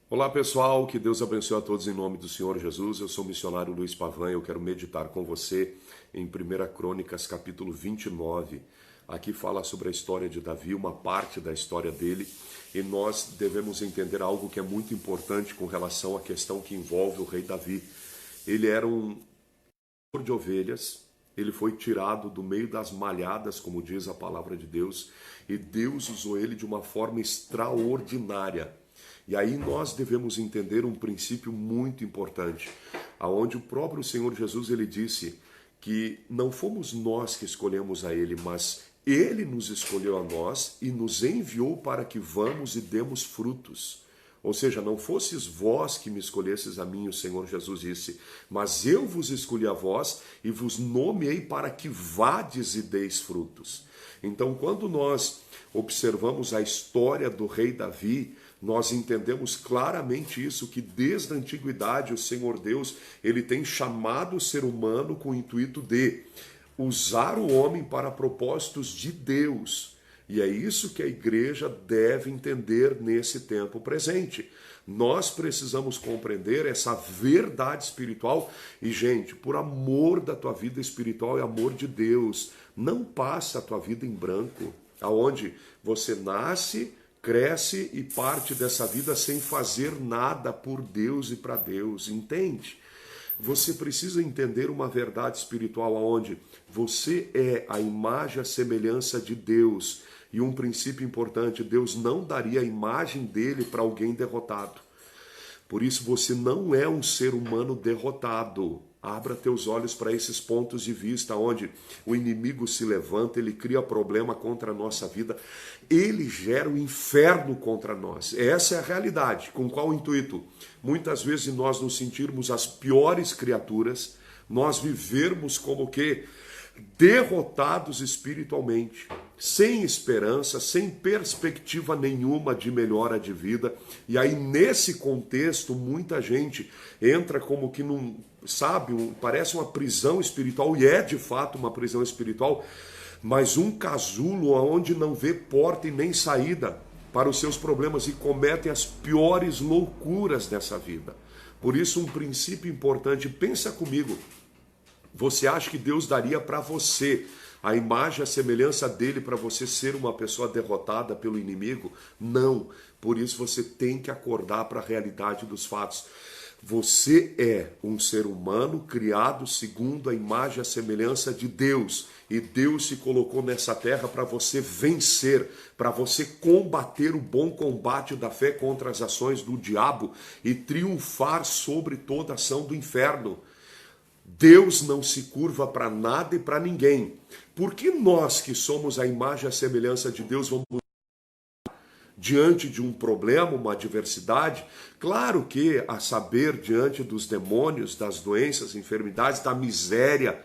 Olá pessoal, que Deus abençoe a todos em nome do Senhor Jesus. Eu sou o missionário Luiz Pavan e eu quero meditar com você em 1 Crônicas capítulo 29. Aqui fala sobre a história de Davi, uma parte da história dele, e nós devemos entender algo que é muito importante com relação à questão que envolve o rei Davi. Ele era um pastor de ovelhas, ele foi tirado do meio das malhadas, como diz a palavra de Deus, e Deus usou ele de uma forma extraordinária. E aí nós devemos entender um princípio muito importante, aonde o próprio Senhor Jesus ele disse que não fomos nós que escolhemos a ele, mas ele nos escolheu a nós e nos enviou para que vamos e demos frutos. Ou seja, não fosses vós que me escolhesses a mim, o Senhor Jesus disse, mas eu vos escolhi a vós e vos nomeei para que vades e deis frutos. Então, quando nós observamos a história do rei Davi, nós entendemos claramente isso, que desde a antiguidade o Senhor Deus, ele tem chamado o ser humano com o intuito de usar o homem para propósitos de Deus. E é isso que a igreja deve entender nesse tempo presente. Nós precisamos compreender essa verdade espiritual e, gente, por amor da tua vida espiritual e amor de Deus, não passa a tua vida em branco, aonde você nasce, cresce e parte dessa vida sem fazer nada por Deus e para Deus, entende? Você precisa entender uma verdade espiritual onde você é a imagem e a semelhança de Deus. E um princípio importante, Deus não daria a imagem dele para alguém derrotado. Por isso você não é um ser humano derrotado. Abra teus olhos para esses pontos de vista, onde o inimigo se levanta, ele cria problema contra a nossa vida, ele gera o inferno contra nós. Essa é a realidade. Com qual intuito? Muitas vezes nós nos sentirmos as piores criaturas, nós vivermos como que derrotados espiritualmente, sem esperança, sem perspectiva nenhuma de melhora de vida. E aí nesse contexto muita gente entra como que num, sabe, parece uma prisão espiritual, e é de fato uma prisão espiritual, mas um casulo onde não vê porta e nem saída para os seus problemas e cometem as piores loucuras dessa vida. Por isso um princípio importante, pensa comigo. Você acha que Deus daria para você a imagem, a semelhança dele para você ser uma pessoa derrotada pelo inimigo? Não. Por isso você tem que acordar para a realidade dos fatos. Você é um ser humano criado segundo a imagem e a semelhança de Deus. E Deus se colocou nessa terra para você vencer, para você combater o bom combate da fé contra as ações do diabo e triunfar sobre toda ação do inferno. Deus não se curva para nada e para ninguém. Por que nós que somos a imagem e a semelhança de Deus vamos diante de um problema, uma adversidade? Claro que, a saber, diante dos demônios, das doenças, enfermidades, da miséria,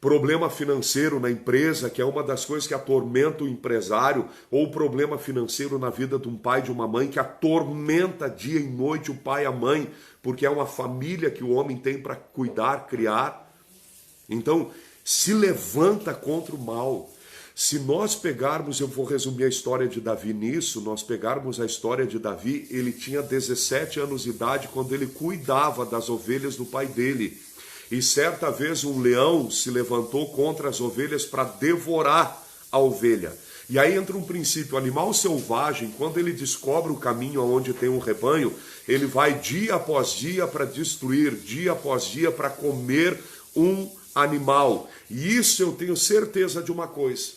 problema financeiro na empresa, que é uma das coisas que atormenta o empresário, ou problema financeiro na vida de um pai e de uma mãe, que atormenta dia e noite o pai e a mãe, porque é uma família que o homem tem para cuidar, criar. Então, se levanta contra o mal. Se nós pegarmos, eu vou resumir a história de Davi nisso, nós pegarmos a história de Davi, ele tinha 17 anos de idade quando ele cuidava das ovelhas do pai dele. E certa vez um leão se levantou contra as ovelhas para devorar a ovelha. E aí entra um princípio, o animal selvagem, quando ele descobre o caminho onde tem um rebanho, ele vai dia após dia para destruir, dia após dia para comer um animal. E isso eu tenho certeza de uma coisa.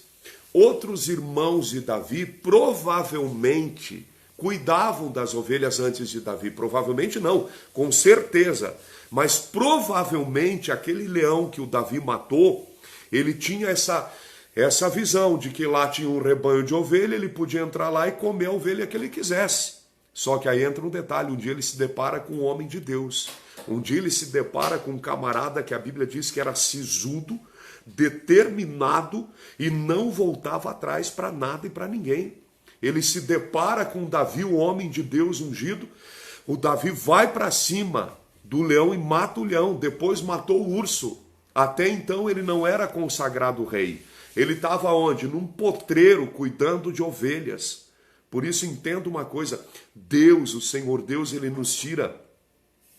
Outros irmãos de Davi provavelmente cuidavam das ovelhas antes de Davi. Provavelmente não, com certeza. Mas provavelmente aquele leão que o Davi matou, ele tinha essa visão de que lá tinha um rebanho de ovelha, ele podia entrar lá e comer a ovelha que ele quisesse. Só que aí entra um detalhe, um dia ele se depara com um homem de Deus. Um dia ele se depara com um camarada que a Bíblia diz que era sisudo, determinado e não voltava atrás para nada e para ninguém. Ele se depara com Davi, o homem de Deus ungido. O Davi vai para cima do leão e mata o leão, depois matou o urso. Até então ele não era consagrado rei. Ele estava onde? Num potreiro cuidando de ovelhas. Por isso entenda uma coisa, Deus, o Senhor Deus, Ele nos tira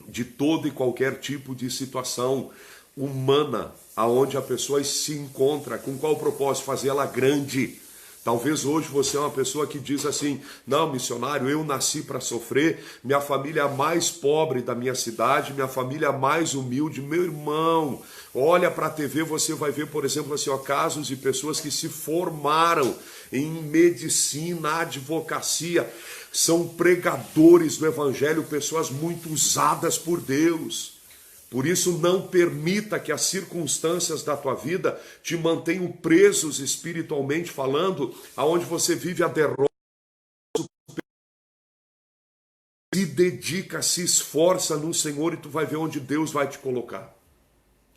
de todo e qualquer tipo de situação humana, aonde a pessoa se encontra, com qual propósito? Fazer ela grande. Talvez hoje você é uma pessoa que diz assim, não, missionário, eu nasci para sofrer, minha família é a mais pobre da minha cidade, minha família é a mais humilde. Meu irmão, olha para a TV, você vai ver, por exemplo, assim, ó, casos de pessoas que se formaram em medicina, advocacia, são pregadores do evangelho, pessoas muito usadas por Deus. Por isso, não permita que as circunstâncias da tua vida te mantenham presos espiritualmente falando, aonde você vive a derrota. Se dedica, se esforça no Senhor e tu vai ver onde Deus vai te colocar.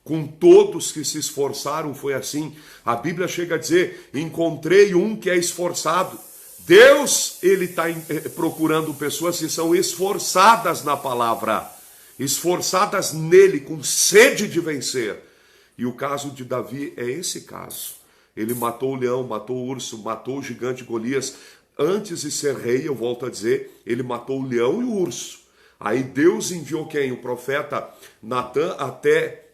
Com todos que se esforçaram foi assim. A Bíblia chega a dizer, encontrei um que é esforçado. Deus, Ele está procurando pessoas que são esforçadas na palavra. Esforçadas nele, com sede de vencer. E o caso de Davi é esse caso. Ele matou o leão, matou o urso, matou o gigante Golias. Antes de ser rei, eu volto a dizer, ele matou o leão e o urso. Aí Deus enviou quem? O profeta Natan até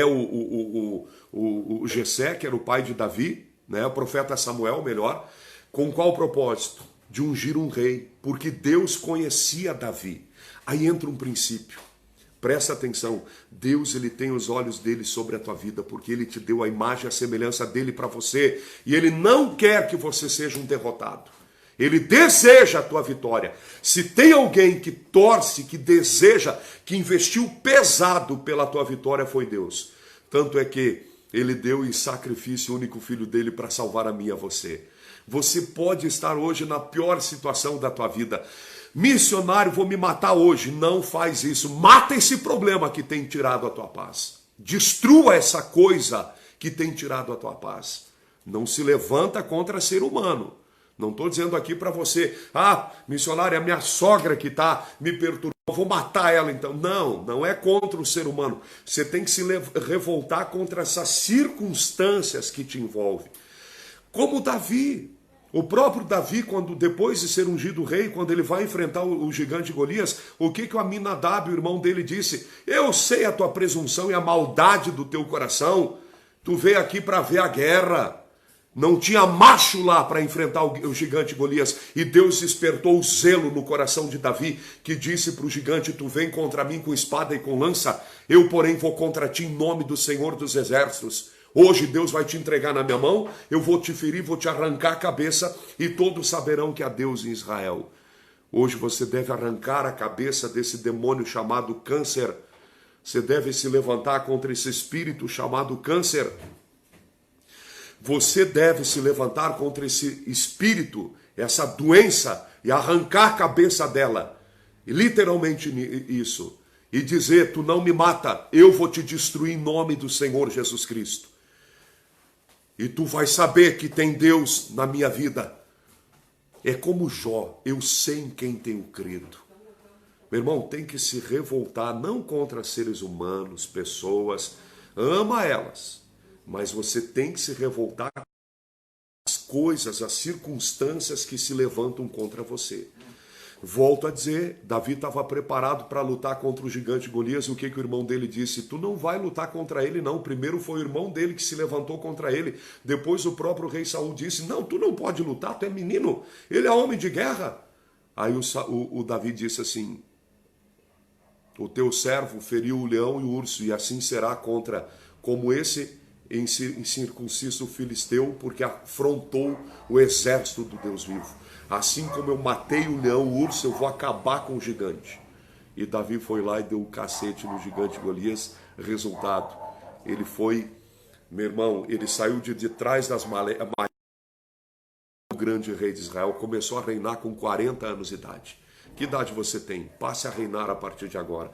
o Jessé, que era o pai de Davi, né? O profeta Samuel, melhor. Com qual propósito? De ungir um rei, porque Deus conhecia Davi. Aí entra um princípio, presta atenção, Deus ele tem os olhos dele sobre a tua vida, porque ele te deu a imagem e a semelhança dele para você, e ele não quer que você seja um derrotado, ele deseja a tua vitória. Se tem alguém que torce, que deseja, que investiu pesado pela tua vitória, foi Deus. Tanto é que ele deu em sacrifício o único filho dele para salvar a mim e a você. Você pode estar hoje na pior situação da tua vida. Missionário, vou me matar hoje. Não faz isso. Mata esse problema que tem tirado a tua paz. Destrua essa coisa que tem tirado a tua paz. Não se levanta contra ser humano. Não estou dizendo aqui para você, missionário, é a minha sogra que está me perturbando, eu vou matar ela então. Não, não é contra o ser humano. Você tem que se revoltar contra essas circunstâncias que te envolvem. Como Davi. O próprio Davi, quando depois de ser ungido rei, quando ele vai enfrentar o gigante Golias, o que o Aminadab, o irmão dele, disse? Eu sei a tua presunção e a maldade do teu coração. Tu veio aqui para ver a guerra. Não tinha macho lá para enfrentar o gigante Golias. E Deus despertou o zelo no coração de Davi, que disse para o gigante, tu vem contra mim com espada e com lança, eu porém vou contra ti em nome do Senhor dos Exércitos. Hoje Deus vai te entregar na minha mão, eu vou te ferir, vou te arrancar a cabeça e todos saberão que há Deus em Israel. Hoje você deve arrancar a cabeça desse demônio chamado câncer. Você deve se levantar contra esse espírito chamado câncer. Você deve se levantar contra esse espírito, essa doença, e arrancar a cabeça dela. E literalmente isso. E dizer, tu não me mata, eu vou te destruir em nome do Senhor Jesus Cristo. E tu vai saber que tem Deus na minha vida. É como Jó, eu sei em quem tenho crido. Meu irmão, tem que se revoltar, não contra seres humanos, pessoas, ama elas. Mas você tem que se revoltar com as coisas, as circunstâncias que se levantam contra você. Volto a dizer, Davi estava preparado para lutar contra o gigante Golias. E o que o irmão dele disse? Tu não vai lutar contra ele não. Primeiro foi o irmão dele que se levantou contra ele. Depois o próprio rei Saul disse, não, tu não pode lutar, tu é menino. Ele é homem de guerra. Aí o Davi disse assim, o teu servo feriu o leão e o urso, e assim será contra como esse incircunciso filisteu, porque afrontou o exército do Deus vivo. Assim como eu matei o leão, o urso, eu vou acabar com o gigante. E Davi foi lá e deu um cacete no gigante Golias. Resultado, ele foi, meu irmão, ele saiu de trás das malhas. O grande rei de Israel começou a reinar com 40 anos de idade. Que idade você tem? Passe a reinar a partir de agora.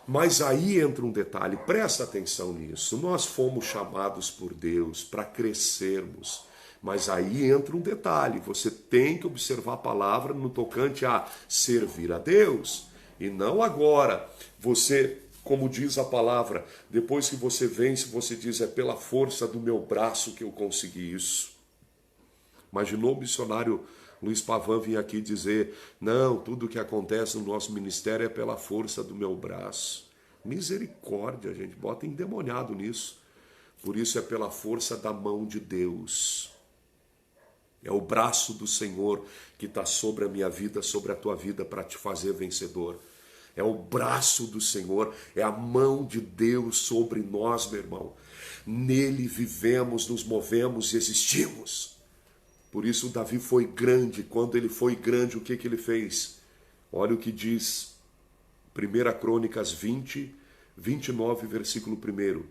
Mas aí entra um detalhe, presta atenção nisso. Nós fomos chamados por Deus para crescermos. Mas aí entra um detalhe, você tem que observar a palavra no tocante a servir a Deus. E não agora, você, como diz a palavra, depois que você vence, você diz, é pela força do meu braço que eu consegui isso. Imaginou o missionário Luiz Pavan vinha aqui dizer, não, tudo que acontece no nosso ministério é pela força do meu braço. Misericórdia, gente, bota endemoniado nisso. Por isso é pela força da mão de Deus. É o braço do Senhor que está sobre a minha vida, sobre a tua vida, para te fazer vencedor. É o braço do Senhor, é a mão de Deus sobre nós, meu irmão. Nele vivemos, nos movemos e existimos. Por isso Davi foi grande. Quando ele foi grande, o que ele fez? Olha o que diz 1 Crônicas 20, 29, versículo 1.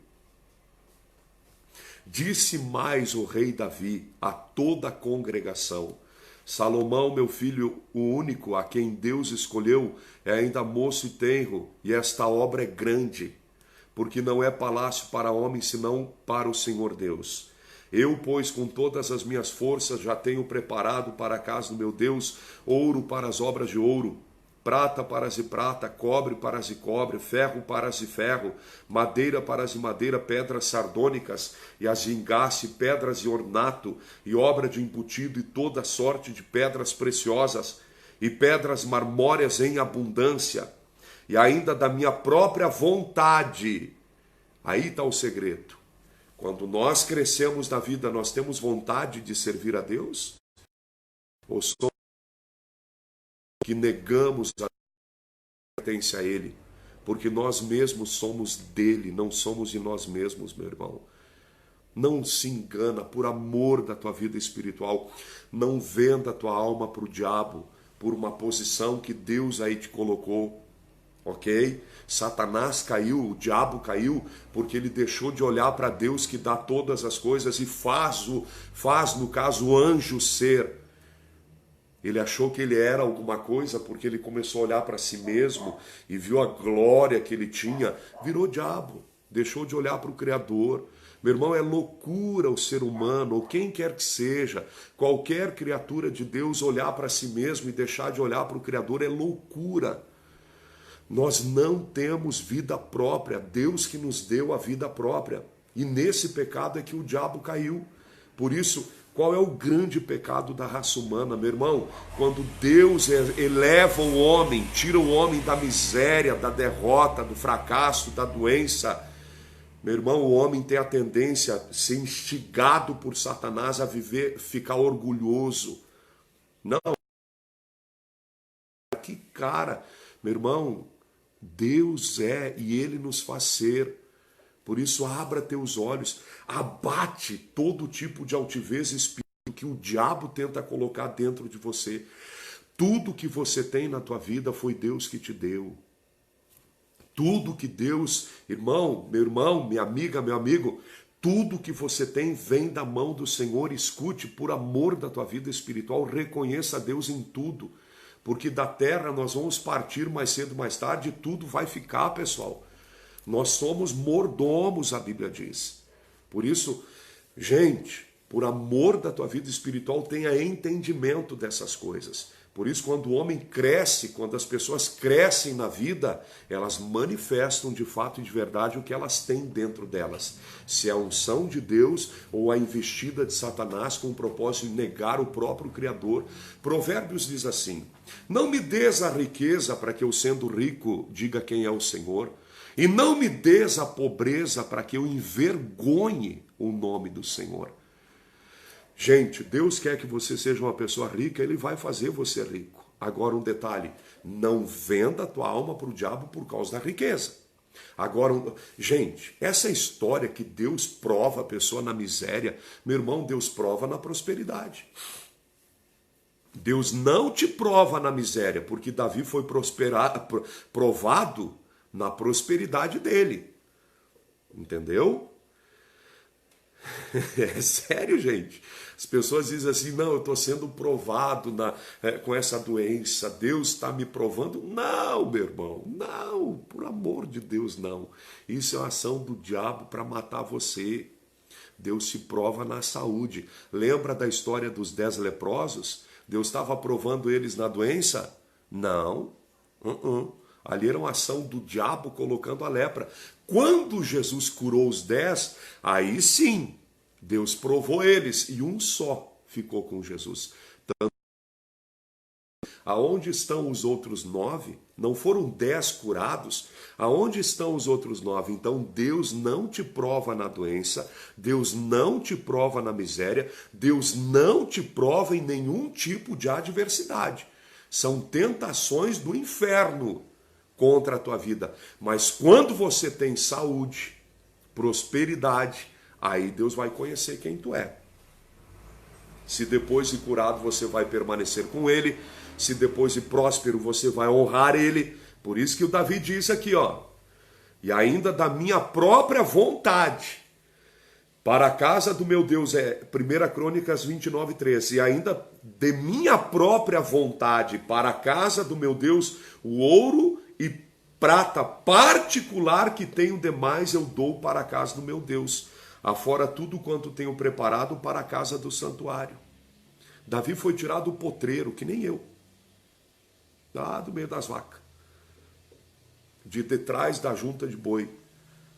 Disse mais o rei Davi a toda a congregação: Salomão, meu filho, o único a quem Deus escolheu, é ainda moço e tenro, e esta obra é grande, porque não é palácio para homem, senão para o Senhor Deus. Eu, pois, com todas as minhas forças, já tenho preparado para a casa do meu Deus ouro para as obras de ouro, prata para as de prata, cobre para as de cobre, ferro para as de ferro, madeira para as de madeira, pedras sardônicas e as de engaste, pedras de ornato e obra de embutido e toda sorte de pedras preciosas e pedras marmóreas em abundância, e ainda da minha própria vontade. Aí está o segredo. Quando nós crescemos na vida, nós temos vontade de servir a Deus? Ou somos que negamos a pertença a Ele? Porque nós mesmos somos dele, não somos de nós mesmos, meu irmão. Não se engana, por amor da tua vida espiritual. Não venda a tua alma para o diabo, por uma posição que Deus aí te colocou. Ok? Satanás caiu, o diabo caiu, porque ele deixou de olhar para Deus que dá todas as coisas e faz, no caso, o anjo ser. Ele achou que ele era alguma coisa porque ele começou a olhar para si mesmo e viu a glória que ele tinha, virou diabo, deixou de olhar para o Criador. Meu irmão, é loucura o ser humano, ou quem quer que seja, qualquer criatura de Deus olhar para si mesmo e deixar de olhar para o Criador é loucura. Nós não temos vida própria, Deus que nos deu a vida própria. E nesse pecado é que o diabo caiu. Por isso, qual é o grande pecado da raça humana, meu irmão? Quando Deus eleva o homem, tira o homem da miséria, da derrota, do fracasso, da doença. Meu irmão, o homem tem a tendência a ser instigado por Satanás a viver, ficar orgulhoso. Não. Que cara, meu irmão, Deus é e Ele nos faz ser. Por isso, abra teus olhos, abate todo tipo de altivez espírita que o diabo tenta colocar dentro de você. Tudo que você tem na tua vida foi Deus que te deu. Tudo que Deus, irmão, minha amiga, meu amigo, tudo que você tem vem da mão do Senhor. Escute, por amor da tua vida espiritual, reconheça Deus em tudo. Porque da terra nós vamos partir mais cedo ou mais tarde e tudo vai ficar, pessoal. Nós somos mordomos, a Bíblia diz. Por isso, gente, por amor da tua vida espiritual, tenha entendimento dessas coisas. Por isso, quando o homem cresce, quando as pessoas crescem na vida, elas manifestam de fato e de verdade o que elas têm dentro delas. Se é a unção de Deus ou a investida de Satanás com o propósito de negar o próprio Criador. Provérbios diz assim: não me des a riqueza para que eu, sendo rico, diga quem é o Senhor. E não me des a pobreza para que eu envergonhe o nome do Senhor. Gente, Deus quer que você seja uma pessoa rica, Ele vai fazer você rico. Agora um detalhe, não venda a tua alma para o diabo por causa da riqueza. Agora, gente, essa história que Deus prova a pessoa na miséria, meu irmão, Deus prova na prosperidade. Deus não te prova na miséria, porque Davi foi provado na prosperidade dele. Entendeu? É sério, gente. As pessoas dizem assim, não, eu estou sendo provado com essa doença, Deus está me provando. Não, meu irmão, não, por amor de Deus, não. Isso é uma ação do diabo para matar você. Deus se prova na saúde. Lembra da história dos 10 leprosos? Deus estava provando eles na doença? Não. Ali era uma ação do diabo colocando a lepra. Quando Jesus curou os 10, aí sim, Deus provou eles e um só ficou com Jesus. Aonde estão os outros 9? Não foram 10 curados? Aonde estão os outros 9? Então Deus não te prova na doença, Deus não te prova na miséria, Deus não te prova em nenhum tipo de adversidade. São tentações do inferno contra a tua vida. Mas quando você tem saúde, prosperidade, aí Deus vai conhecer quem tu é. Se depois de curado você vai permanecer com ele, se depois de próspero você vai honrar ele. Por isso que o Davi diz aqui, ó, e ainda da minha própria vontade, para a casa do meu Deus, 1 Crônicas 29:13, e ainda de minha própria vontade, para a casa do meu Deus, o ouro e prata particular que tenho demais eu dou para a casa do meu Deus, afora tudo quanto tenho preparado para a casa do santuário. Davi foi tirado do potreiro, que nem eu, lá do meio das vacas, de detrás da junta de boi,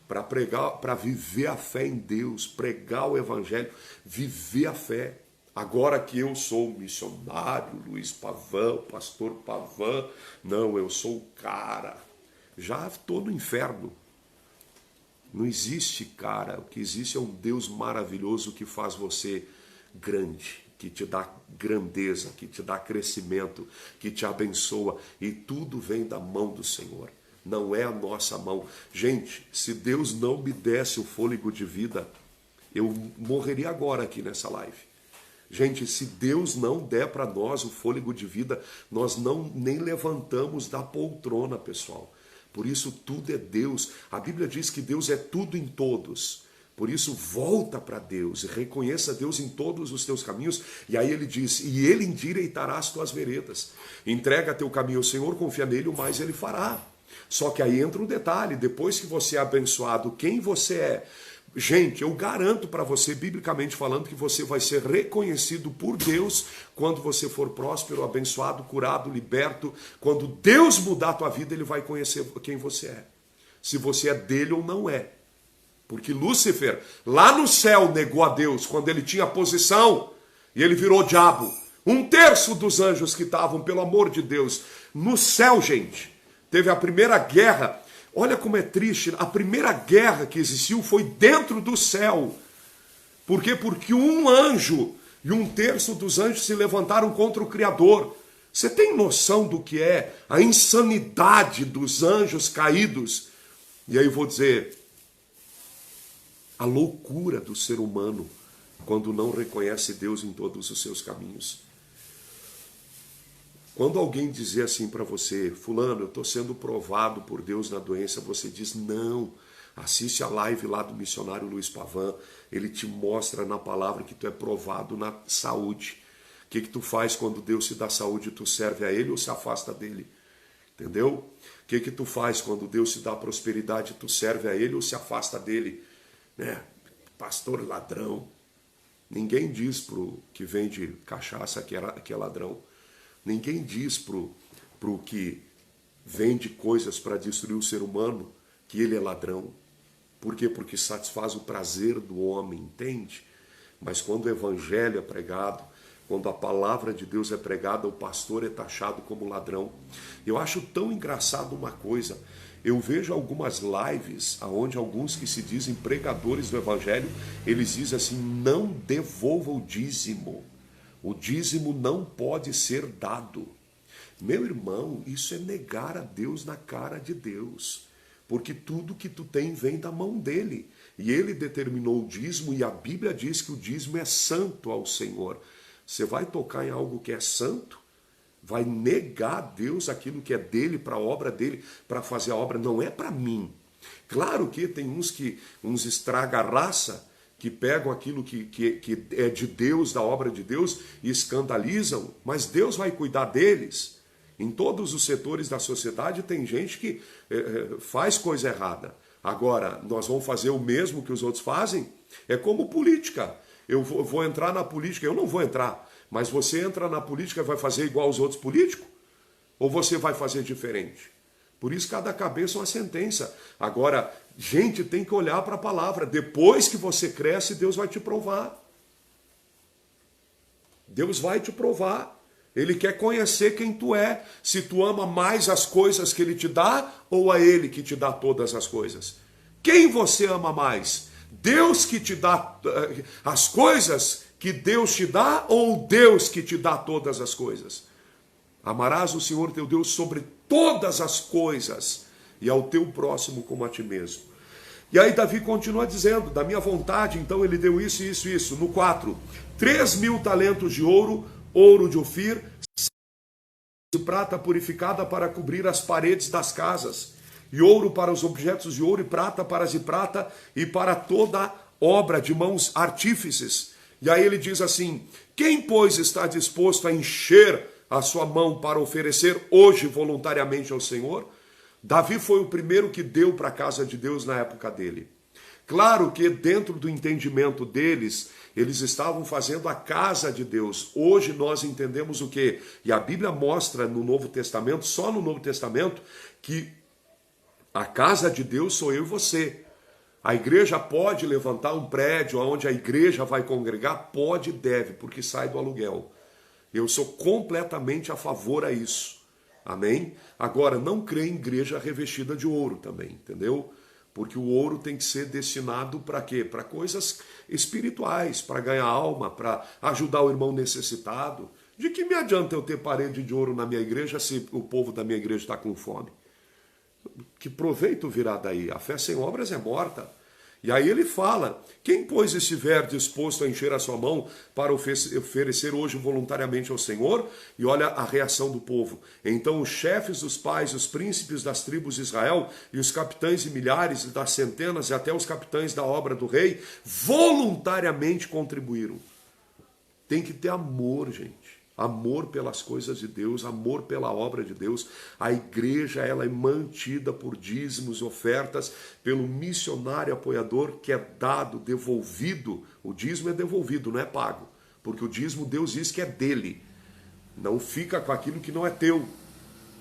para pregar, para viver a fé em Deus, pregar o evangelho, viver a fé. Agora que eu sou missionário, Luiz Pavão, pastor Pavão, não, eu sou o cara, já estou no inferno. Não existe, cara, o que existe é um Deus maravilhoso que faz você grande, que te dá grandeza, que te dá crescimento, que te abençoa, e tudo vem da mão do Senhor. Não é a nossa mão. Gente, se Deus não me desse o fôlego de vida, eu morreria agora aqui nessa live. Gente, se Deus não der para nós o fôlego de vida, nós nem levantamos da poltrona, pessoal. Por isso tudo é Deus. A Bíblia diz que Deus é tudo em todos. Por isso volta para Deus e reconheça Deus em todos os teus caminhos. E aí ele diz, e ele endireitará as tuas veredas. Entrega teu caminho ao Senhor, confia nele, o mais ele fará. Só que aí entra um detalhe, depois que você é abençoado, quem você é? Gente, eu garanto para você, biblicamente falando, que você vai ser reconhecido por Deus quando você for próspero, abençoado, curado, liberto. Quando Deus mudar a tua vida, ele vai conhecer quem você é. Se você é dele ou não é. Porque Lúcifer, lá no céu, negou a Deus quando ele tinha posição e ele virou diabo. 1/3 dos anjos que estavam, pelo amor de Deus, no céu, gente, teve a primeira guerra. Olha como é triste, a primeira guerra que existiu foi dentro do céu. Por quê? Porque um anjo e 1/3 dos anjos se levantaram contra o Criador. Você tem noção do que é a insanidade dos anjos caídos? E aí eu vou dizer, a loucura do ser humano quando não reconhece Deus em todos os seus caminhos. Quando alguém dizer assim para você, fulano, eu estou sendo provado por Deus na doença, você diz, não, assiste a live lá do missionário Luiz Pavão, ele te mostra na palavra que tu é provado na saúde. O que tu faz quando Deus te dá saúde? Tu serve a ele ou se afasta dele? Entendeu? O que tu faz quando Deus te dá prosperidade? Tu serve a ele ou se afasta dele? Né? Pastor ladrão. Ninguém diz pro que vende cachaça que é ladrão. Ninguém diz pro que vende coisas para destruir o ser humano que ele é ladrão. Por quê? Porque satisfaz o prazer do homem, entende? Mas quando o evangelho é pregado, quando a palavra de Deus é pregada, o pastor é taxado como ladrão. Eu acho tão engraçado uma coisa. Eu vejo algumas lives onde alguns que se dizem pregadores do evangelho, eles dizem assim, não devolva o dízimo. O dízimo não pode ser dado. Meu irmão, isso é negar a Deus na cara de Deus. Porque tudo que tu tem vem da mão dele. E ele determinou o dízimo e a Bíblia diz que o dízimo é santo ao Senhor. Você vai tocar em algo que é santo? Vai negar a Deus aquilo que é dele, para a obra dele, para fazer a obra? Não é para mim. Claro que tem uns estraga-raça, que pegam aquilo que é de Deus, da obra de Deus, e escandalizam, mas Deus vai cuidar deles. Em todos os setores da sociedade tem gente que faz coisa errada. Agora, nós vamos fazer o mesmo que os outros fazem? É como política. Eu vou entrar na política, eu não vou entrar, mas você entra na política e vai fazer igual aos outros políticos? Ou você vai fazer diferente? Por isso, cada cabeça é uma sentença. Agora, gente, tem que olhar para a palavra. Depois que você cresce, Deus vai te provar. Deus vai te provar. Ele quer conhecer quem tu é, se tu ama mais as coisas que ele te dá ou a ele que te dá todas as coisas. Quem você ama mais? Deus que te dá as coisas que Deus te dá ou Deus que te dá todas as coisas? Amarás o Senhor teu Deus sobre todas as coisas e ao teu próximo como a ti mesmo. E aí Davi continua dizendo, da minha vontade, então ele deu isso, isso, isso. No 4, 3.000 talentos de ouro, ouro de Ofir, de prata purificada para cobrir as paredes das casas, e ouro para os objetos de ouro, e prata para as de prata, e para toda obra de mãos artífices. E aí ele diz assim, quem, pois, está disposto a encher a sua mão para oferecer hoje voluntariamente ao Senhor? Davi foi o primeiro que deu para a casa de Deus na época dele. Claro que dentro do entendimento deles, eles estavam fazendo a casa de Deus. Hoje nós entendemos o quê? E a Bíblia mostra no Novo Testamento, só no Novo Testamento, que a casa de Deus sou eu e você. A igreja pode levantar um prédio onde a igreja vai congregar? Pode e deve, porque sai do aluguel. Eu sou completamente a favor a isso. Amém? Agora, não crê em igreja revestida de ouro também, entendeu? Porque o ouro tem que ser destinado para quê? Para coisas espirituais, para ganhar alma, para ajudar o irmão necessitado. De que me adianta eu ter parede de ouro na minha igreja se o povo da minha igreja está com fome? Que proveito virá daí? A fé sem obras é morta. E aí ele fala, quem pois estiver disposto a encher a sua mão para oferecer hoje voluntariamente ao Senhor? E olha a reação do povo. Então os chefes dos pais, os príncipes das tribos de Israel, e os capitães de milhares, e das centenas, e até os capitães da obra do rei, voluntariamente contribuíram. Tem que ter amor, gente. Amor pelas coisas de Deus, amor pela obra de Deus. A igreja, ela é mantida por dízimos e ofertas pelo missionário apoiador que é dado, devolvido. O dízimo é devolvido, não é pago. Porque o dízimo Deus diz que é dele. Não fica com aquilo que não é teu.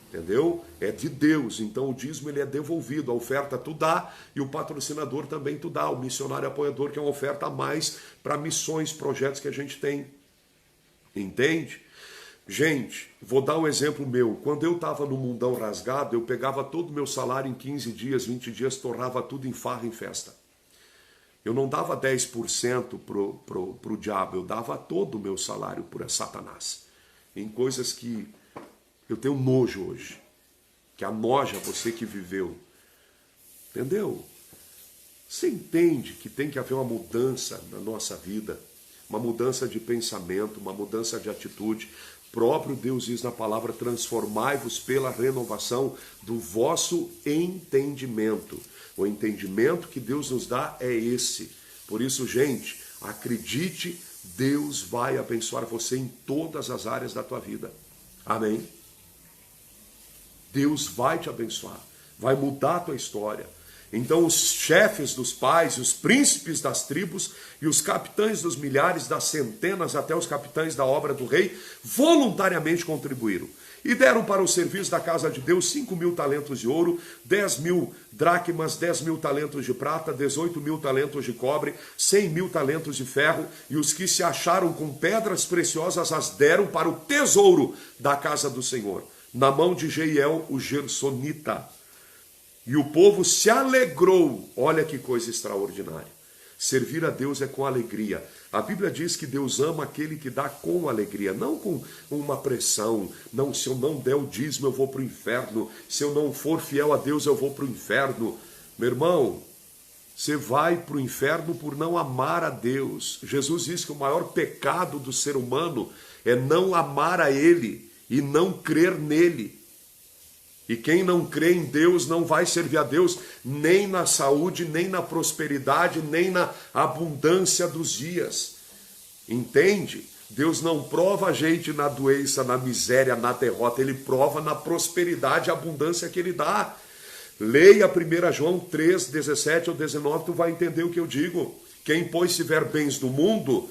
Entendeu? É de Deus. Então o dízimo ele é devolvido. A oferta tu dá e o patrocinador também tu dá. O missionário apoiador que é uma oferta a mais para missões, projetos que a gente tem. Entende? Gente, vou dar um exemplo meu. Quando eu estava no mundão rasgado, eu pegava todo o meu salário em 15 dias, 20 dias, torrava tudo em farra, em festa. Eu não dava 10% pro diabo, eu dava todo o meu salário para Satanás. Em coisas que eu tenho nojo hoje. Que anoja você que viveu. Entendeu? Você entende que tem que haver uma mudança na nossa vida. Uma mudança de pensamento, uma mudança de atitude. Próprio Deus diz na palavra, transformai-vos pela renovação do vosso entendimento. O entendimento que Deus nos dá é esse. Por isso, gente, acredite, Deus vai abençoar você em todas as áreas da tua vida. Amém? Deus vai te abençoar, vai mudar a tua história. Então os chefes dos pais, os príncipes das tribos e os capitães dos milhares, das centenas até os capitães da obra do rei, voluntariamente contribuíram. E deram para o serviço da casa de Deus 5.000 talentos de ouro, 10.000 dracmas, 10.000 talentos de prata, 18.000 talentos de cobre, 100.000 talentos de ferro, e os que se acharam com pedras preciosas as deram para o tesouro da casa do Senhor, na mão de Jeiel, o gersonita. E o povo se alegrou. Olha que coisa extraordinária. Servir a Deus é com alegria. A Bíblia diz que Deus ama aquele que dá com alegria, não com uma pressão. Não, se eu não der o dízimo eu vou para o inferno. Se eu não for fiel a Deus eu vou para o inferno. Meu irmão, você vai para o inferno por não amar a Deus. Jesus diz que o maior pecado do ser humano é não amar a Ele e não crer nele. E quem não crê em Deus não vai servir a Deus nem na saúde, nem na prosperidade, nem na abundância dos dias. Entende? Deus não prova a gente na doença, na miséria, na derrota. Ele prova na prosperidade e abundância que Ele dá. Leia 1 João 3, 17 ou 19, tu vai entender o que eu digo. Quem, pois, tiver bens do mundo,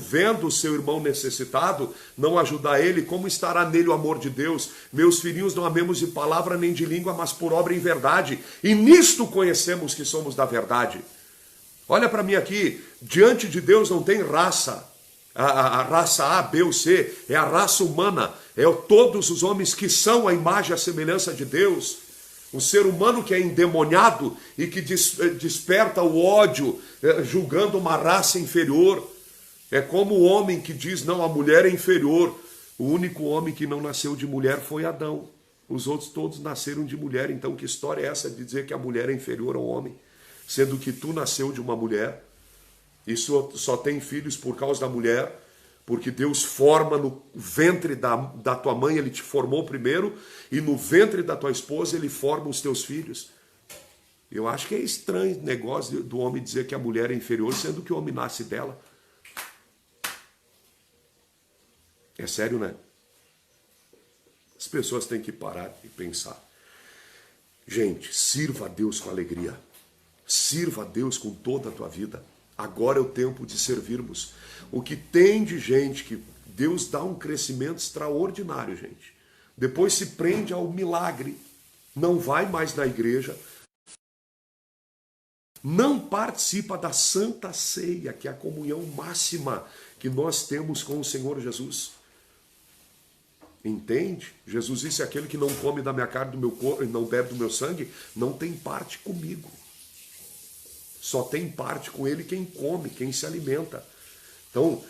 vendo o seu irmão necessitado, não ajudar ele, como estará nele o amor de Deus? Meus filhinhos, não amemos de palavra nem de língua, mas por obra em verdade. E nisto conhecemos que somos da verdade. Olha para mim aqui, diante de Deus não tem raça, A raça A, B ou C, é a raça humana, todos os homens que são a imagem e a semelhança de Deus. Um ser humano que é endemoniado e que desperta o ódio, julgando uma raça inferior. É como o homem que diz, não, a mulher é inferior. O único homem que não nasceu de mulher foi Adão. Os outros todos nasceram de mulher. Então que história é essa de dizer que a mulher é inferior ao homem? Sendo que tu nasceu de uma mulher e só tem filhos por causa da mulher, porque Deus forma no ventre da tua mãe, Ele te formou primeiro, e no ventre da tua esposa Ele forma os teus filhos. Eu acho que é estranho o negócio do homem dizer que a mulher é inferior, sendo que o homem nasce dela. É sério, né? As pessoas têm que parar e pensar. Gente, sirva a Deus com alegria. Sirva a Deus com toda a tua vida. Agora é o tempo de servirmos. O que tem de gente que Deus dá um crescimento extraordinário, gente. Depois se prende ao milagre. Não vai mais na igreja. Não participa da Santa Ceia, que é a comunhão máxima que nós temos com o Senhor Jesus. Entende? Jesus disse, aquele que não come da minha carne, do meu corpo, e não bebe do meu sangue, não tem parte comigo. Só tem parte com ele quem come, quem se alimenta. Então,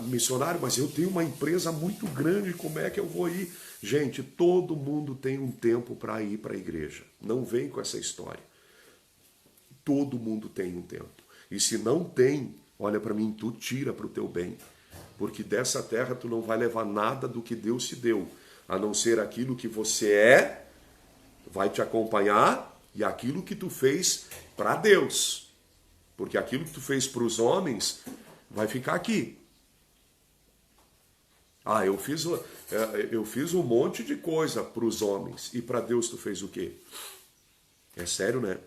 missionário, mas eu tenho uma empresa muito grande, como é que eu vou ir? Gente, todo mundo tem um tempo para ir para a igreja. Não vem com essa história. Todo mundo tem um tempo. E se não tem, olha para mim, tu tira para o teu bem. Porque dessa terra tu não vai levar nada do que Deus te deu, a não ser aquilo que você é, vai te acompanhar, e aquilo que tu fez para Deus. Porque aquilo que tu fez para os homens vai ficar aqui. Ah, eu fiz um monte de coisa para os homens. E para Deus tu fez o quê? É sério, né?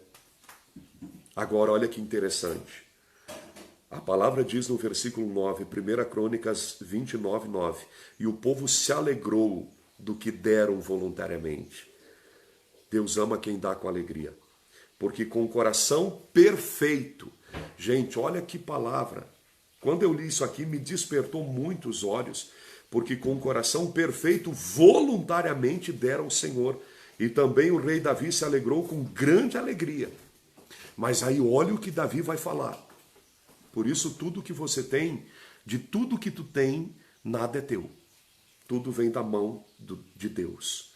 Agora olha que interessante. A palavra diz no versículo 9, 1 Crônicas 29, 9. E o povo se alegrou do que deram voluntariamente. Deus ama quem dá com alegria. Porque com o coração perfeito. Gente, olha que palavra. Quando eu li isso aqui, me despertou muito os olhos. Porque com o coração perfeito, voluntariamente deram ao Senhor. E também o rei Davi se alegrou com grande alegria. Mas aí olha o que Davi vai falar. Por isso tudo que você tem, de tudo que tu tem, nada é teu. Tudo vem da mão de Deus.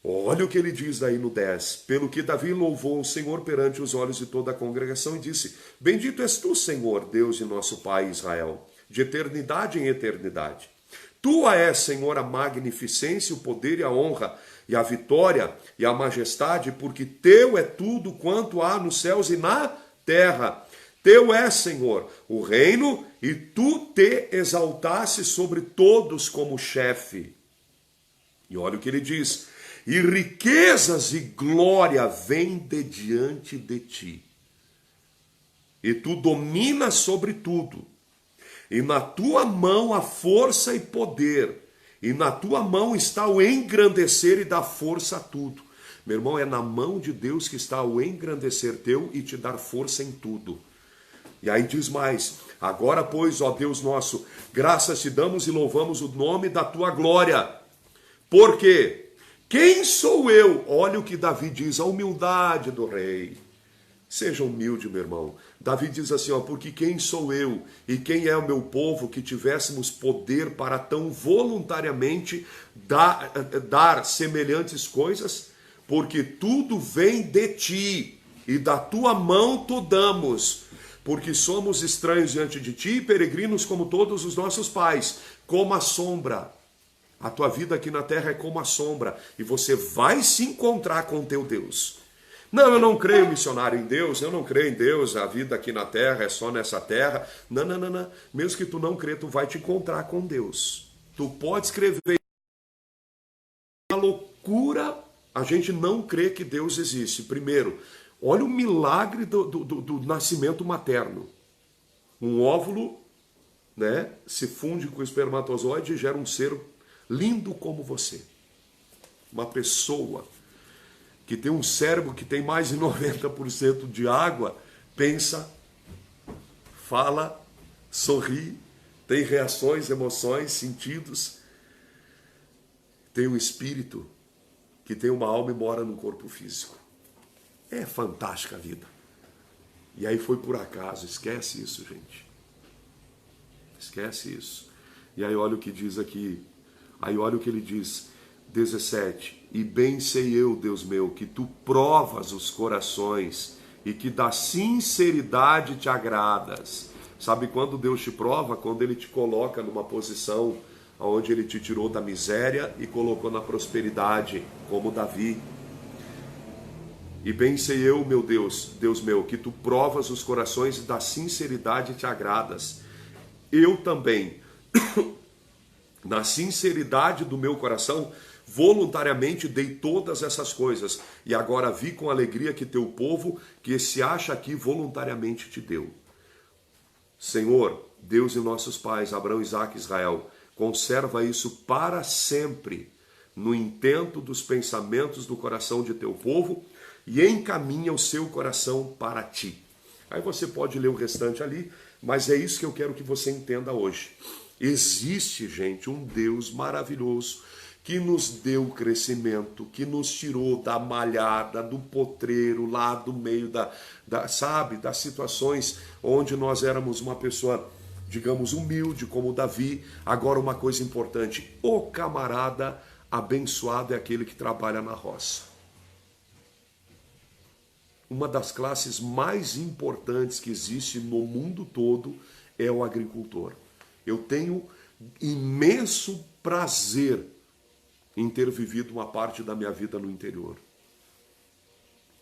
Olha o que ele diz aí no 10. Pelo que Davi louvou o Senhor perante os olhos de toda a congregação e disse, bendito és tu, Senhor, Deus de nosso Pai Israel, de eternidade em eternidade. Tua és, Senhor, a magnificência, o poder e a honra, e a vitória e a majestade, porque teu é tudo quanto há nos céus e na terra. Teu é, Senhor, o reino, e tu te exaltaste sobre todos como chefe. E olha o que ele diz, e riquezas e glória vêm de diante de ti. E tu dominas sobre tudo. E na tua mão há força e poder. E na tua mão está o engrandecer e dar força a tudo. Meu irmão, é na mão de Deus que está o engrandecer teu e te dar força em tudo. E aí diz mais, agora pois, ó Deus nosso, graças te damos e louvamos o nome da tua glória. Por quê? Quem sou eu? Olha o que Davi diz, a humildade do rei. Seja humilde, meu irmão. Davi diz assim, ó, porque quem sou eu e quem é o meu povo que tivéssemos poder para tão voluntariamente dar semelhantes coisas? Porque tudo vem de ti e da tua mão tu damos. Porque somos estranhos diante de ti, peregrinos como todos os nossos pais, como a sombra. A tua vida aqui na terra é como a sombra, e você vai se encontrar com o teu Deus. Não, eu não creio, missionário, em Deus, eu não creio em Deus, a vida aqui na terra é só nessa terra. Não, não, não, não. Mesmo que tu não crê, tu vai te encontrar com Deus. Tu pode escrever uma loucura, a gente não crê que Deus existe. Primeiro, olha o milagre do nascimento materno. Um óvulo, né, se funde com o espermatozoide e gera um ser lindo como você. Uma pessoa que tem um cérebro que tem mais de 90% de água, pensa, fala, sorri, tem reações, emoções, sentidos, tem um espírito que tem uma alma e mora num corpo físico. É fantástica a vida. E aí foi por acaso, esquece isso, gente. Esquece isso. E aí olha o que diz aqui, aí olha o que ele diz, 17, e bem sei eu, Deus meu, que tu provas os corações e que da sinceridade te agradas. Sabe quando Deus te prova? Quando Ele te coloca numa posição onde Ele te tirou da miséria e colocou na prosperidade, como Davi. E bem sei eu, meu Deus, Deus meu, que tu provas os corações e da sinceridade te agradas. Eu também, na sinceridade do meu coração, voluntariamente dei todas essas coisas. E agora vi com alegria que teu povo, que se acha aqui, voluntariamente te deu. Senhor, Deus e nossos pais, Abraão, Isaque e Israel, conserva isso para sempre no intento dos pensamentos do coração de teu povo e encaminha o seu coração para ti. Aí você pode ler o restante ali, mas é isso que eu quero que você entenda hoje. Existe, gente, um Deus maravilhoso que nos deu crescimento, que nos tirou da malhada, do potreiro, lá do meio das situações onde nós éramos uma pessoa, digamos, humilde, como Davi. Agora uma coisa importante, o camarada abençoado é aquele que trabalha na roça. Uma das classes mais importantes que existe no mundo todo é o agricultor. Eu tenho imenso prazer em ter vivido uma parte da minha vida no interior.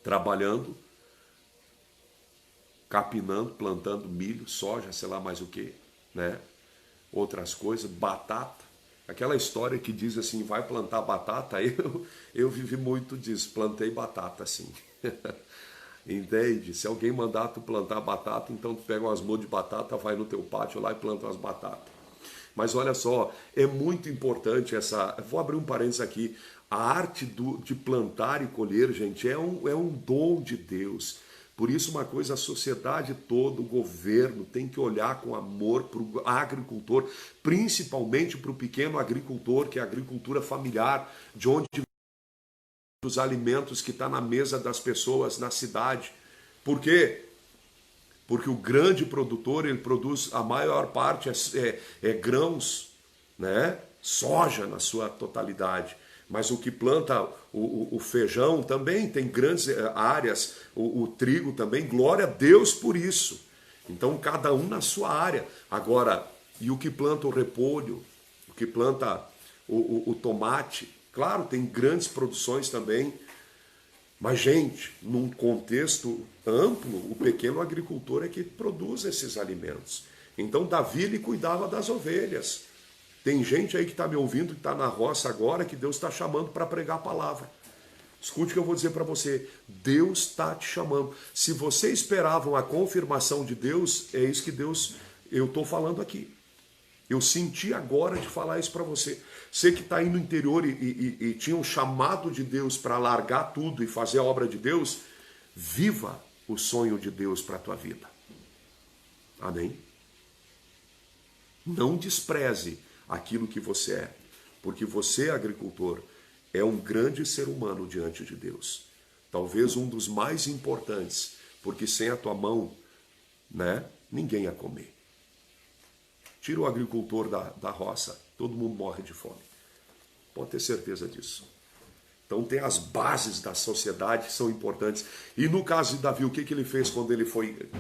Trabalhando, capinando, plantando milho, soja, sei lá mais o que, né? Outras coisas, batata. Aquela história que diz assim, vai plantar batata, eu vivi muito disso, plantei batata assim. Entende? Se alguém mandar tu plantar batata, então tu pega umas mudas de batata, vai no teu pátio lá e planta umas batatas. Mas olha só, é muito importante essa... Vou abrir um parênteses aqui. A arte de plantar e colher, gente, é um dom de Deus. Por isso, uma coisa, a sociedade toda, o governo, tem que olhar com amor para o agricultor, principalmente para o pequeno agricultor, que é a agricultura familiar, de onde os alimentos que está na mesa das pessoas na cidade. Por quê? Porque o grande produtor, ele produz, a maior parte é grãos, né? Soja na sua totalidade. Mas o que planta o feijão também tem grandes áreas, o trigo também, glória a Deus por isso. Então cada um na sua área. Agora, e o que planta o repolho, o que planta o tomate, claro, tem grandes produções também. Mas, gente, num contexto amplo, o pequeno agricultor é que produz esses alimentos. Então, Davi, ele cuidava das ovelhas. Tem gente aí que está me ouvindo, que está na roça agora, que Deus está chamando para pregar a palavra. Escute o que eu vou dizer para você. Deus está te chamando. Se você esperava a confirmação de Deus, é isso que eu estou falando aqui. Eu senti agora de falar isso para você. Você que está aí no interior e tinha um chamado de Deus para largar tudo e fazer a obra de Deus, viva o sonho de Deus para a tua vida. Amém? Não despreze aquilo que você é, porque você, agricultor, é um grande ser humano diante de Deus. Talvez um dos mais importantes, porque sem a tua mão, né, ninguém ia comer. Tira o agricultor da roça, todo mundo morre de fome. Pode ter certeza disso. Então tem as bases da sociedade que são importantes. E no caso de Davi, o que ele fez quando ele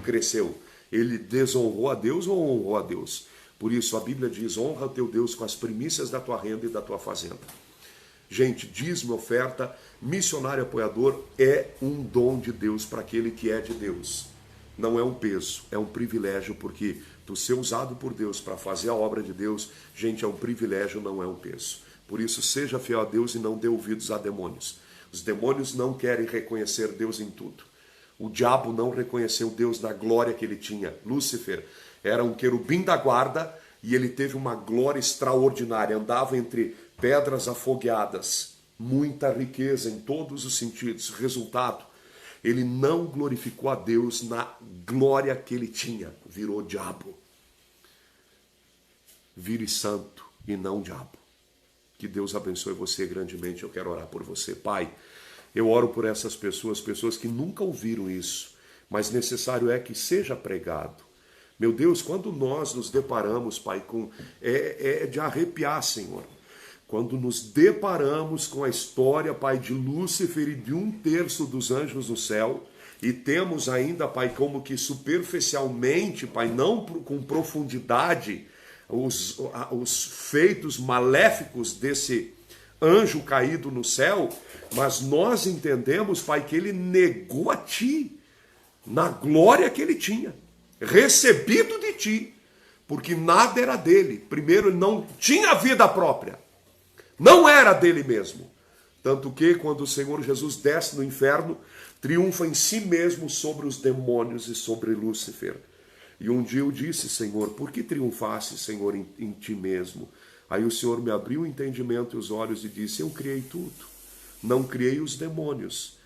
cresceu? Ele desonrou a Deus ou honrou a Deus? Por isso a Bíblia diz, honra o teu Deus com as primícias da tua renda e da tua fazenda. Gente, dízimo, oferta, missionário apoiador é um dom de Deus para aquele que é de Deus. Não é um peso, é um privilégio, porque tu ser usado por Deus para fazer a obra de Deus, gente, é um privilégio, não é um peso. Por isso, seja fiel a Deus e não dê ouvidos a demônios. Os demônios não querem reconhecer Deus em tudo. O diabo não reconheceu Deus na glória que ele tinha. Lúcifer era um querubim da guarda e ele teve uma glória extraordinária. Andava entre pedras afogueadas, muita riqueza em todos os sentidos. Resultado, ele não glorificou a Deus na glória que ele tinha. Virou diabo. vire santo e não diabo. Que Deus abençoe você grandemente. Eu quero orar por você. Pai, eu oro por essas pessoas, pessoas que nunca ouviram isso, mas necessário é que seja pregado. Meu Deus, quando nós nos deparamos, Pai, com... É de arrepiar, Senhor. Quando nos deparamos com a história, Pai, de Lúcifer e de 1/3 dos anjos no céu, e temos ainda, Pai, como que superficialmente, Pai, não com profundidade, os feitos maléficos desse anjo caído no céu, mas nós entendemos, Pai, que ele negou a Ti, na glória que ele tinha, recebido de Ti, porque nada era dele. Primeiro, ele não tinha vida própria, não era dele mesmo. Tanto que quando o Senhor Jesus desce no inferno, triunfa em si mesmo sobre os demônios e sobre Lúcifer. E um dia eu disse, Senhor, por que triunfasse, Senhor, em ti mesmo? Aí o Senhor me abriu o entendimento e os olhos e disse, eu criei tudo. Não criei os demônios,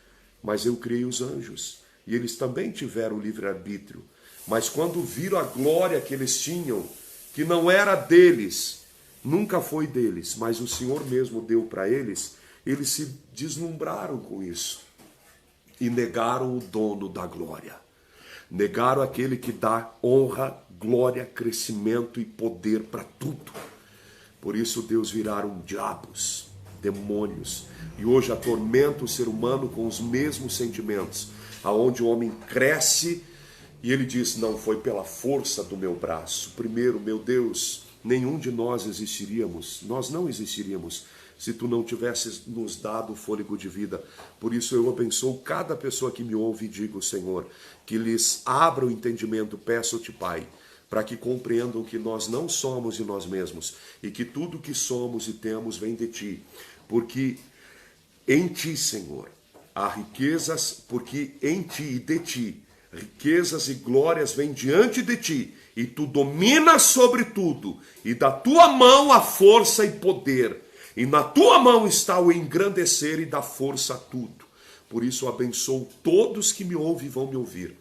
mas eu criei os anjos. E eles também tiveram livre-arbítrio. Mas quando viram a glória que eles tinham, que não era deles, nunca foi deles, mas o Senhor mesmo deu para eles, eles se deslumbraram com isso. E negaram o dono da glória. Negaram aquele que dá honra, glória, crescimento e poder para tudo. Por isso Deus viraram diabos, demônios. E hoje atormenta o ser humano com os mesmos sentimentos. Aonde o homem cresce e ele diz, não foi pela força do meu braço. Primeiro, meu Deus, nenhum de nós existiríamos. Nós não existiríamos se tu não tivesses nos dado o fôlego de vida. Por isso eu abençoo cada pessoa que me ouve e digo, Senhor, que lhes abra o entendimento, peço-te, Pai, para que compreendam que nós não somos de nós mesmos e que tudo que somos e temos vem de Ti. Porque em Ti, Senhor, há riquezas, porque em Ti e de Ti, riquezas e glórias vêm diante de Ti, e Tu dominas sobre tudo, e da Tua mão a força e poder. E na Tua mão está o engrandecer e dar força a tudo. Por isso abençoo todos que me ouvem e vão me ouvir.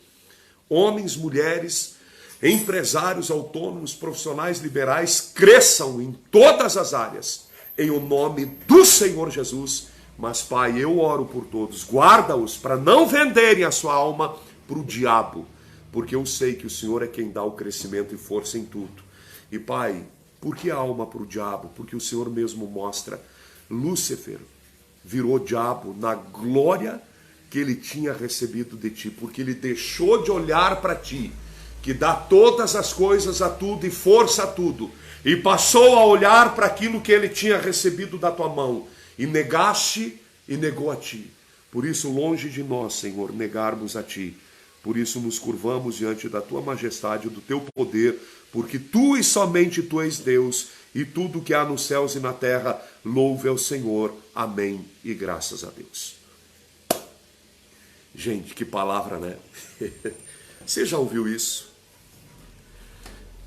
Homens, mulheres, empresários, autônomos, profissionais liberais, cresçam em todas as áreas, em o nome do Senhor Jesus. Mas, Pai, eu oro por todos, guarda-os para não venderem a sua alma para o diabo, porque eu sei que o Senhor é quem dá o crescimento e força em tudo. E, Pai, por que a alma para o diabo? Porque o Senhor mesmo mostra, Lúcifer virou diabo na glória que ele tinha recebido de Ti, porque ele deixou de olhar para Ti, que dá todas as coisas a tudo e força a tudo, e passou a olhar para aquilo que ele tinha recebido da Tua mão, e negaste e negou a Ti. Por isso, longe de nós, Senhor, negarmos a Ti. Por isso nos curvamos diante da Tua majestade, do Teu poder, porque Tu e somente Tu és Deus, e tudo que há nos céus e na terra, louve ao Senhor. Amém e graças a Deus. Gente, que palavra, né? Você já ouviu isso?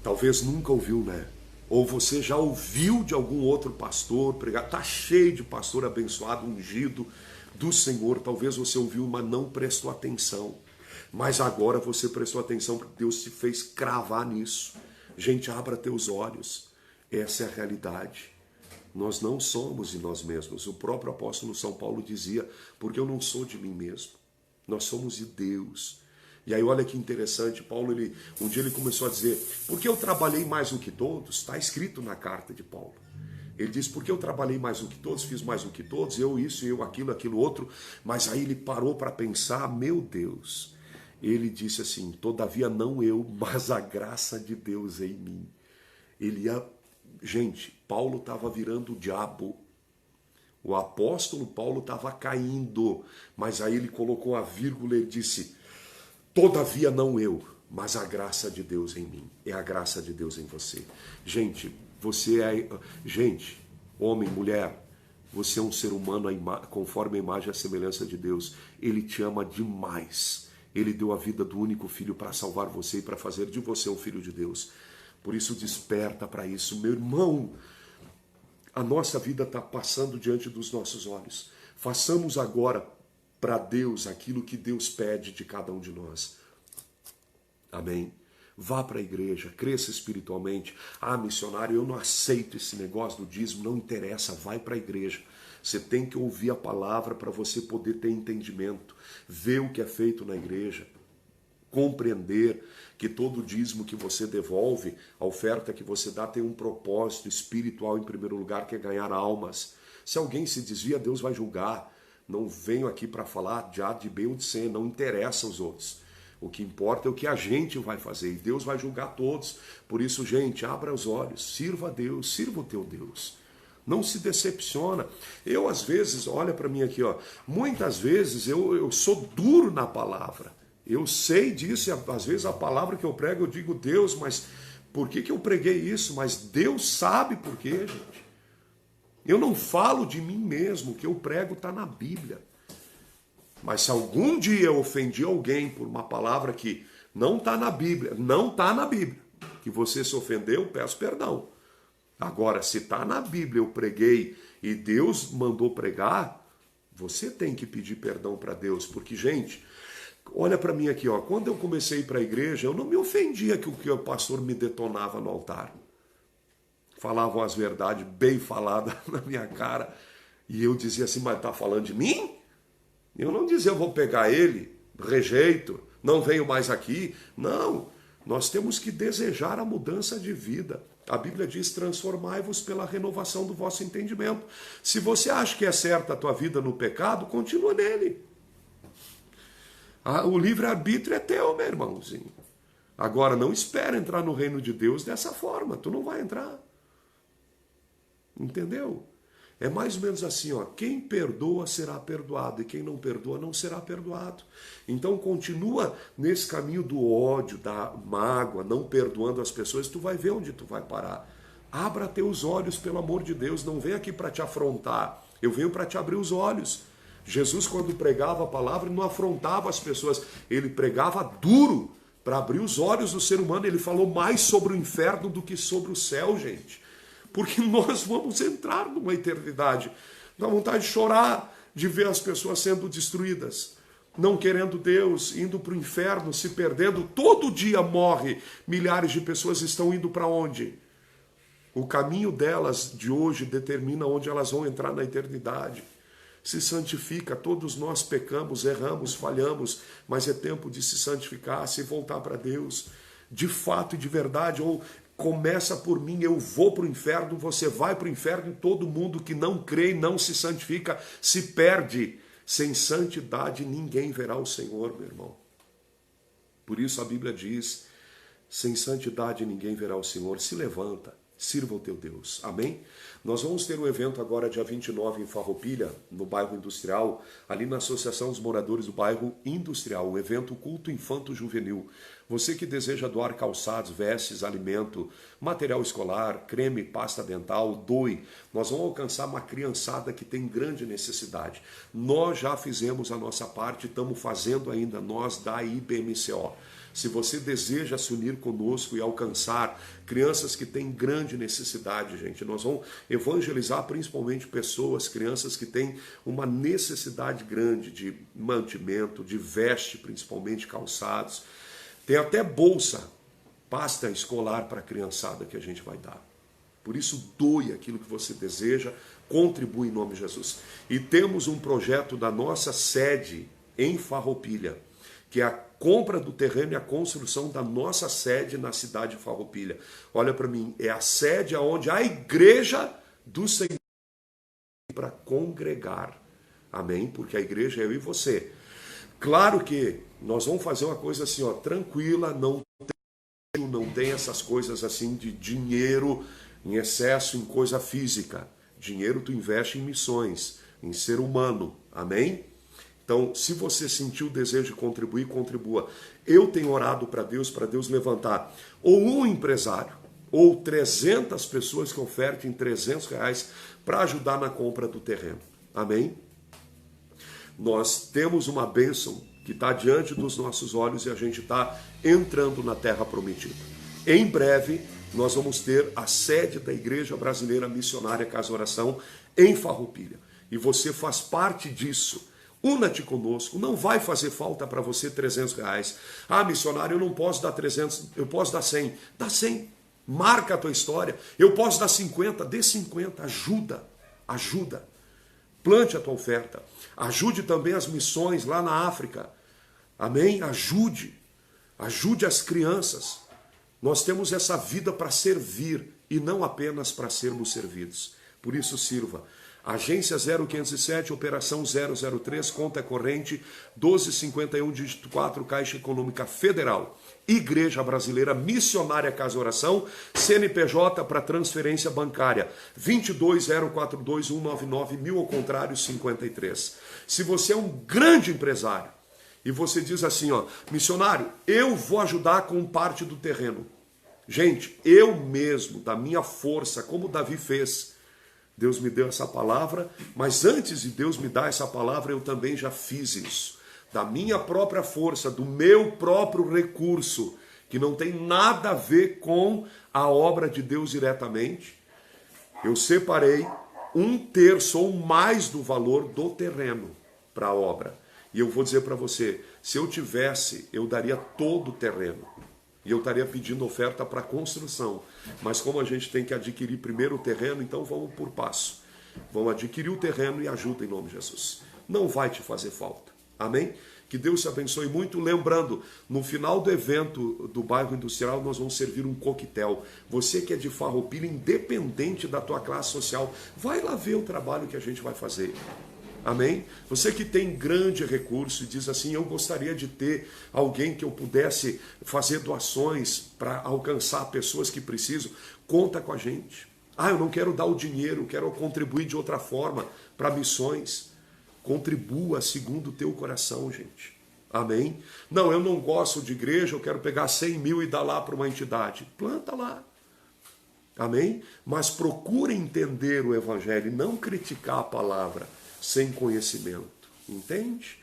Talvez nunca ouviu, né? Ou você já ouviu de algum outro pastor pregar? Está cheio de pastor abençoado, ungido do Senhor. Talvez você ouviu, mas não prestou atenção. Mas agora você prestou atenção porque Deus te fez cravar nisso. Gente, abra teus olhos. Essa é a realidade. Nós não somos de nós mesmos. O próprio apóstolo São Paulo dizia, porque eu não sou de mim mesmo. Nós somos de Deus. E aí olha que interessante, Paulo, um dia ele começou a dizer, porque eu trabalhei mais do que todos, está escrito na carta de Paulo. Ele diz, porque eu trabalhei mais do que todos, fiz mais do que todos, eu isso, eu aquilo, aquilo outro, mas aí ele parou para pensar, meu Deus, ele disse assim, todavia não eu, mas a graça de Deus em mim. Gente, Paulo estava virando o diabo. O apóstolo Paulo estava caindo, mas aí ele colocou a vírgula e disse, todavia não eu, mas a graça de Deus em mim. É a graça de Deus em você. Gente, gente, homem, mulher, você é um ser humano conforme a imagem e a semelhança de Deus. Ele te ama demais. Ele deu a vida do único filho para salvar você e para fazer de você um filho de Deus. Por isso desperta para isso. Meu irmão, a nossa vida está passando diante dos nossos olhos. Façamos agora para Deus aquilo que Deus pede de cada um de nós. Amém? Vá para a igreja, cresça espiritualmente. Ah, missionário, eu não aceito esse negócio do dízimo, não interessa, vai para a igreja. Você tem que ouvir a palavra para você poder ter entendimento, ver o que é feito na igreja, compreender que todo dízimo que você devolve, a oferta que você dá tem um propósito espiritual em primeiro lugar, que é ganhar almas. Se alguém se desvia, Deus vai julgar. Não venho aqui para falar de A, de B ou de C, não interessa os outros. O que importa é o que a gente vai fazer, e Deus vai julgar todos. Por isso, gente, abra os olhos, sirva a Deus, sirva o teu Deus. Não se decepciona. Eu, às vezes, olha para mim aqui, ó, muitas vezes eu sou duro na palavra. Eu sei disso, e às vezes a palavra que eu prego, eu digo, Deus, mas por que eu preguei isso? Mas Deus sabe por quê, gente. Eu não falo de mim mesmo, o que eu prego está na Bíblia. Mas se algum dia eu ofendi alguém por uma palavra que não está na Bíblia, não está na Bíblia, que você se ofendeu, eu peço perdão. Agora, se está na Bíblia, eu preguei e Deus mandou pregar, você tem que pedir perdão para Deus, porque, gente, olha para mim aqui, ó, quando eu comecei a ir para a igreja, eu não me ofendia que o pastor me detonava no altar. Falavam as verdades bem faladas na minha cara, e eu dizia assim, mas está falando de mim? Eu não dizia, eu vou pegar ele, rejeito, não venho mais aqui. Não, nós temos que desejar a mudança de vida. A Bíblia diz, transformai-vos pela renovação do vosso entendimento. Se você acha que é certa a tua vida no pecado, continua nele. O livre-arbítrio é teu, meu irmãozinho. Agora, não espera entrar no reino de Deus dessa forma, tu não vai entrar. Entendeu? É mais ou menos assim, ó, quem perdoa será perdoado e quem não perdoa não será perdoado. Então continua nesse caminho do ódio, da mágoa, não perdoando as pessoas, tu vai ver onde tu vai parar. Abra teus olhos, pelo amor de Deus, não venho aqui para te afrontar, eu venho para te abrir os olhos. Jesus, quando pregava a palavra, não afrontava as pessoas, ele pregava duro para abrir os olhos do ser humano. Ele falou mais sobre o inferno do que sobre o céu, gente. Porque nós vamos entrar numa eternidade. Dá vontade de chorar, de ver as pessoas sendo destruídas, não querendo Deus, indo para o inferno, se perdendo. Todo dia morre, milhares de pessoas estão indo para onde? O caminho delas de hoje determina onde elas vão entrar na eternidade. Se santifica, todos nós pecamos, erramos, falhamos, mas é tempo de se santificar, se voltar para Deus, de fato e de verdade, ou começa por mim, eu vou para o inferno, você vai para o inferno, e todo mundo que não crê e não se santifica se perde. Sem santidade ninguém verá o Senhor, meu irmão. Por isso a Bíblia diz, sem santidade ninguém verá o Senhor. Se levanta, sirva o teu Deus. Amém? Nós vamos ter um evento agora dia 29 em Farroupilha, no bairro Industrial, ali na Associação dos Moradores do Bairro Industrial, um evento culto infanto-juvenil. Você que deseja doar calçados, vestes, alimento, material escolar, creme, pasta dental, doe. Nós vamos alcançar uma criançada que tem grande necessidade. Nós já fizemos a nossa parte, estamos fazendo ainda, nós da IBMCO. Se você deseja se unir conosco e alcançar crianças que têm grande necessidade, gente, nós vamos evangelizar principalmente pessoas, crianças que têm uma necessidade grande de mantimento, de veste, principalmente calçados. Tem até bolsa, pasta escolar para a criançada que a gente vai dar. Por isso, doe aquilo que você deseja, contribui em nome de Jesus. E temos um projeto da nossa sede em Farroupilha, que é a compra do terreno e a construção da nossa sede na cidade de Farroupilha. Olha para mim, é a sede onde a igreja do Senhor para congregar. Amém? Porque a igreja é eu e você. Claro que nós vamos fazer uma coisa assim, ó, tranquila, não tem essas coisas assim de dinheiro em excesso, em coisa física. Dinheiro tu investe em missões, em ser humano. Amém? Então, se você sentiu o desejo de contribuir, contribua. Eu tenho orado para Deus levantar ou um empresário, ou 300 pessoas que ofertem R$300 para ajudar na compra do terreno. Amém? Nós temos uma bênção que está diante dos nossos olhos e a gente está entrando na terra prometida. Em breve, nós vamos ter a sede da Igreja Brasileira Missionária Casa Oração em Farroupilha. E você faz parte disso. Una-te conosco, não vai fazer falta para você R$ 300. Ah, missionário, eu não posso dar 300, eu posso dar 100. Dá 100, marca a tua história. Eu posso dar 50, dê 50, ajuda. Plante a tua oferta. Ajude também as missões lá na África. Amém? Ajude as crianças. Nós temos essa vida para servir e não apenas para sermos servidos. Por isso sirva. Agência 0507, operação 003, conta corrente 1251, dígito 4, Caixa Econômica Federal. Igreja Brasileira Missionária Casa Oração, CNPJ para transferência bancária 22042199, 1000 ao contrário 53. Se você é um grande empresário e você diz assim, ó, missionário, eu vou ajudar com parte do terreno. Gente, eu mesmo, da minha força, como Davi fez, Deus me deu essa palavra, mas antes de Deus me dar essa palavra, eu também já fiz isso. Da minha própria força, do meu próprio recurso, que não tem nada a ver com a obra de Deus diretamente, eu separei 1/3 ou mais do valor do terreno para a obra. E eu vou dizer para você, se eu tivesse, eu daria todo o terreno. E eu estaria pedindo oferta para construção. Mas como a gente tem que adquirir primeiro o terreno, então vamos por passo. Vamos adquirir o terreno e ajuda em nome de Jesus. Não vai te fazer falta. Amém? Que Deus te abençoe muito. Lembrando, no final do evento do bairro industrial, nós vamos servir um coquetel. Você que é de Farroupilha, independente da tua classe social, vai lá ver o trabalho que a gente vai fazer. Amém? Você que tem grande recurso e diz assim, eu gostaria de ter alguém que eu pudesse fazer doações para alcançar pessoas que precisam, conta com a gente. Ah, eu não quero dar o dinheiro, quero contribuir de outra forma para missões. Contribua segundo o teu coração, gente. Amém? Não, eu não gosto de igreja, eu quero pegar 100 mil e dar lá para uma entidade. Planta lá. Amém? Mas procure entender o evangelho e não criticar a palavra sem conhecimento, entende?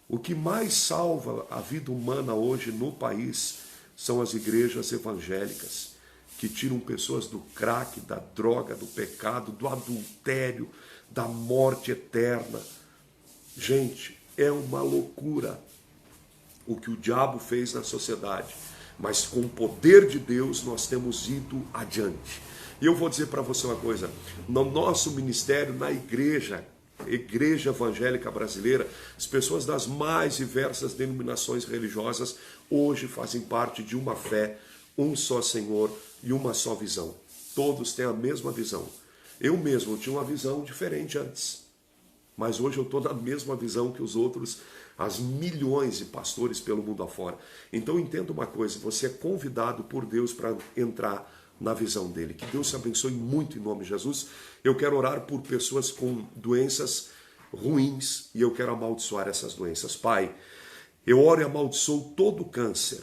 O que mais salva a vida humana hoje no país são as igrejas evangélicas, que tiram pessoas do crack, da droga, do pecado, do adultério, da morte eterna. Gente, é uma loucura o que o diabo fez na sociedade, mas com o poder de Deus nós temos ido adiante. E eu vou dizer para você uma coisa, no nosso ministério, na Igreja Evangélica Brasileira, as pessoas das mais diversas denominações religiosas hoje fazem parte de uma fé, um só Senhor e uma só visão. Todos têm a mesma visão. Eu mesmo tinha uma visão diferente antes, mas hoje eu estou na mesma visão que os outros, as milhões de pastores pelo mundo afora. Então entenda uma coisa, você é convidado por Deus para entrar na visão dele. Que Deus te abençoe muito em nome de Jesus. Eu quero orar por pessoas com doenças ruins e eu quero amaldiçoar essas doenças. Pai, eu oro e amaldiçoo todo o câncer,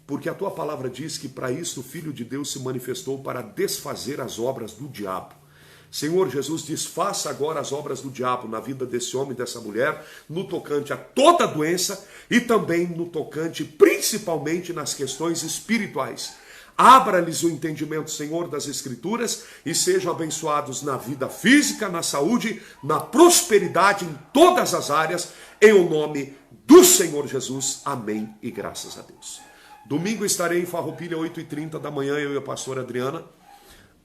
porque a tua palavra diz que para isso o Filho de Deus se manifestou para desfazer as obras do diabo. Senhor Jesus, desfaça agora as obras do diabo na vida desse homem e dessa mulher, no tocante a toda doença e também no tocante principalmente nas questões espirituais. Abra-lhes o entendimento, Senhor, das Escrituras e sejam abençoados na vida física, na saúde, na prosperidade, em todas as áreas, em o nome do Senhor Jesus. Amém e graças a Deus. Domingo estarei em Farroupilha, 8h30 da manhã, eu e a pastora Adriana.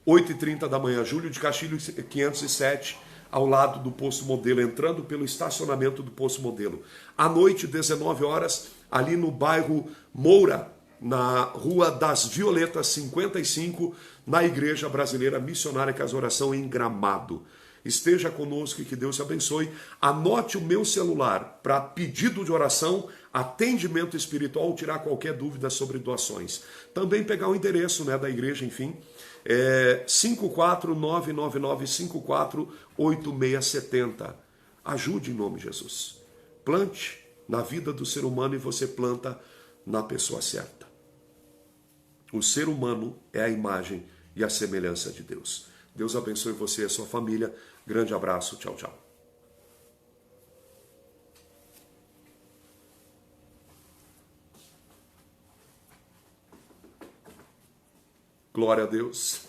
8h30 da manhã, Júlio de Castilho 507, ao lado do Posto Modelo, entrando pelo estacionamento do Posto Modelo. À noite, 19 horas, ali no bairro Moura, na Rua das Violetas 55, na Igreja Brasileira Missionária Casa Oração, em Gramado. Esteja conosco e que Deus te abençoe. Anote o meu celular para pedido de oração, atendimento espiritual, tirar qualquer dúvida sobre doações. Também pegar o endereço, né, da igreja, enfim, 54999548670. Ajude em nome de Jesus. Plante na vida do ser humano e você planta na pessoa certa. O ser humano é a imagem e a semelhança de Deus. Deus abençoe você e a sua família. Grande abraço. Tchau, tchau. Glória a Deus.